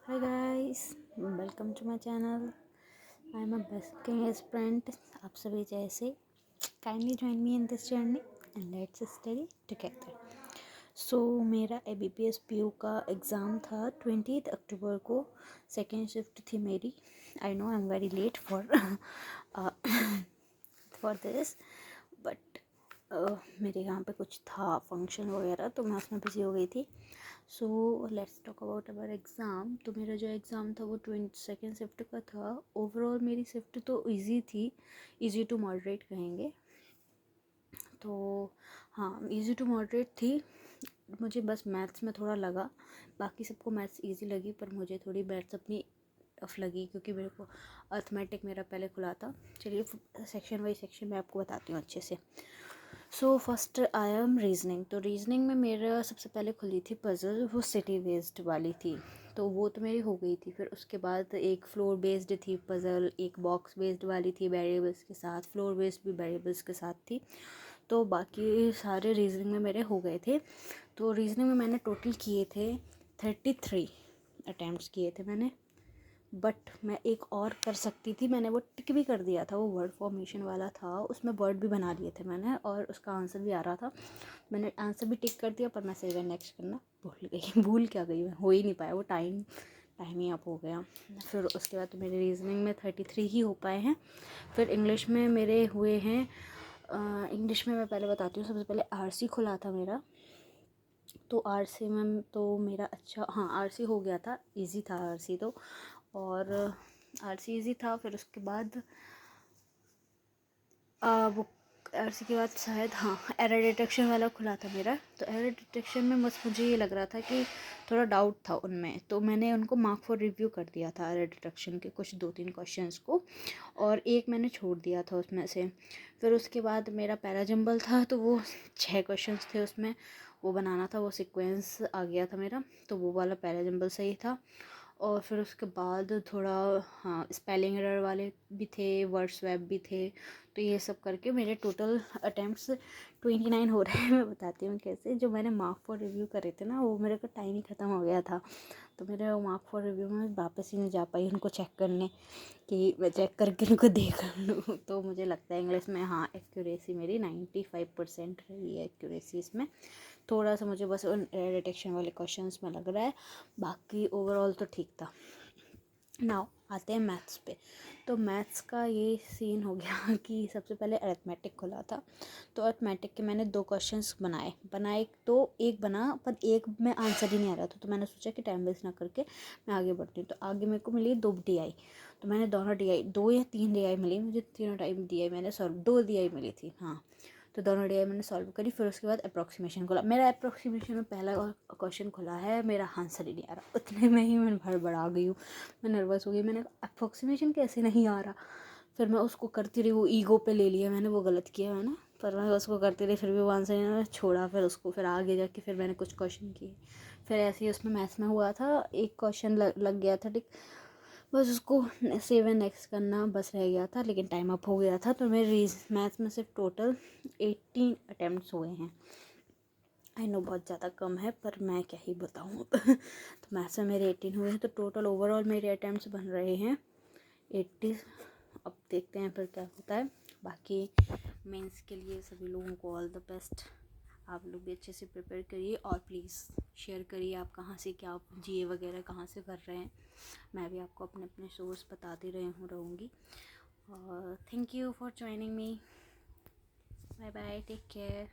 Hi guys, welcome to my channel. I am a basking aspirant. आप सभी जैसे kindly join me in this journey and let's study together. So मेरा ABPS PU का exam था 20 अक्टूबर को. Second shift थी मेरी. I know I'm very late for for this, but मेरे यहाँ पे कुछ था फंक्शन वगैरह तो मैं उसमें बिज़ी हो गई थी. So let's talk about our exam. तो मेरा जो एग्ज़ाम था वो 22nd शिफ्ट का था. ओवरऑल मेरी शिफ्ट तो इजी थी, इजी टू मॉडरेट कहेंगे. तो हाँ, इजी टू मॉडरेट थी. मुझे बस मैथ्स में थोड़ा लगा, बाकी सबको मैथ्स इजी लगी, पर मुझे थोड़ी मैथ्स अपनी टफ लगी क्योंकि मेरे को अर्थमेटिक मेरा पहले खुला था. चलिए सेक्शन वाइज सेक्शन मैं आपको बताती हूँ अच्छे से. So first I am reasoning. तो रीजनिंग में मेरा सबसे पहले खुली थी पज़ल, वो सिटी बेस्ड वाली थी, तो वो तो मेरी हो गई थी. फिर उसके बाद एक फ्लोर बेस्ड थी पज़ल, एक बॉक्स बेस्ड वाली थी वेरिएबल्स के साथ, फ्लोर बेस्ड भी वेरिएबल्स के साथ थी. तो बाकी सारे रीजनिंग में मेरे हो गए थे. तो रीजनिंग में मैंने टोटल किए थे 33 अटैम्प्ट्स किए थे मैंने. बट मैं एक और कर सकती थी, मैंने वो टिक भी कर दिया था. वो वर्ड फॉर्मेशन वाला था, उसमें वर्ड भी बना लिए थे मैंने और उसका आंसर भी आ रहा था. मैंने आंसर भी टिक कर दिया, पर मैं सेव एंड नेक्स्ट करना भूल गई. भूल क्या गई मैं, हो ही नहीं पाया वो. टाइम ही अप हो गया. फिर उसके बाद तो मेरे रीजनिंग में 33 ही हो पाए हैं. फिर इंग्लिश में मेरे हुए हैं. इंग्लिश में मैं पहले बताती हूँ. सबसे पहले आरसी खुला था मेरा. तो आरसी में तो मेरा अच्छा, हाँ आरसी हो गया था. इजी था आरसी तो. और आरसी इजी था. फिर उसके बाद वो आरसी के बाद शायद हाँ एरर डिटेक्शन वाला खुला था मेरा. तो एरर डिटेक्शन में बस मुझे ये लग रहा था कि थोड़ा डाउट था उनमें, तो मैंने उनको मार्क फॉर रिव्यू कर दिया था एरर डिटेक्शन के कुछ 2-3 क्वेश्चंस को, और एक मैंने छोड़ दिया था उसमें से. फिर उसके बाद मेरा पैराजम्बल था, तो वो 6 क्वेश्चंस थे उसमें, वो बनाना था. वो सीक्वेंस आ गया था मेरा, तो वो वाला पैराजम्बल सही था. और फिर उसके बाद थोड़ा हाँ स्पेलिंग एरर वाले भी थे, वर्ड स्वैप भी थे. तो ये सब करके मेरे टोटल अटैम्प्ट्स 29 हो रहे हैं. मैं बताती हूँ कैसे. जो मैंने मार्क फॉर रिव्यू करे थे ना, वो मेरे का टाइम ही ख़त्म हो गया था. तो मेरे मार्क फॉर रिव्यू में वापस ही नहीं जा पाई उनको चेक करने, कि मैं चेक करके उनको देख लूँ. तो मुझे लगता है इंग्लिश में हाँ एक्यूरेसी मेरी 95% रही है एक्यूरेसी इसमें. थोड़ा सा मुझे बस डिटेक्शन वाले क्वेश्चंस में लग रहा है, बाकी ओवरऑल तो ठीक था. नाउ आते हैं मैथ्स पे. तो मैथ्स का ये सीन हो गया कि सबसे पहले अरिथमेटिक खुला था. तो अरिथमेटिक के मैंने 2 क्वेश्चंस बनाए तो एक बना, पर एक में आंसर ही नहीं आ रहा था. तो मैंने सोचा कि टाइम वेस्ट ना करके मैं आगे बढ़ती हूँ. तो आगे मेरे को मिली 2 DI. तो मैंने दोनों DI, 2 या 3 DI मिली मुझे, तीनों टाइम DI मैंने सॉल्व, 2 DI मिली थी हाँ. तो दोनों DI मैंने सॉल्व करी. फिर उसके बाद अप्रॉक्सीमेशन खुला मेरा. अप्रॉक्सीमेशन में पहला क्वेश्चन खुला है, मेरा आंसर ही नहीं आ रहा. उतने में ही मैं भड़बड़ा गई हूँ, मैं नर्वस हो गई. मैंने अप्रॉक्सीमेशन कैसे नहीं आ रहा. फिर मैं उसको करती रही, वो ईगो पे ले लिया मैंने, वो गलत किया मैंने. पर मैं उसको करती रही, फिर भी वो आंसर नहीं छोड़ा. फिर उसको फिर आगे जाके फिर मैंने कुछ क्वेश्चन किए. फिर ऐसे ही उसमें मैथ्स में हुआ था, एक क्वेश्चन लग गया था ठीक, बस उसको सेव एंड नेक्स्ट करना बस रह गया था, लेकिन टाइम अप हो गया था. तो मेरे मैथ्स में सिर्फ टोटल 18 अटैम्प्ट्स हुए हैं. आई नो बहुत ज़्यादा कम है, पर मैं क्या ही बताऊँ. तो मैथ्स में मेरे 18 हुए हैं. तो टोटल ओवरऑल मेरे अटैम्प्ट्स बन रहे हैं 80. अब देखते हैं फिर क्या होता है. बाकी मेंस के लिए सभी लोगों को ऑल द बेस्ट. आप लोग भी अच्छे से प्रिपेयर करिए, और प्लीज़ शेयर करिए आप कहाँ से क्या GA वगैरह कहाँ से कर रहे हैं. मैं भी आपको अपने अपने सोर्स बताती रहूँगी. और thank you for joining me. Bye bye, take care.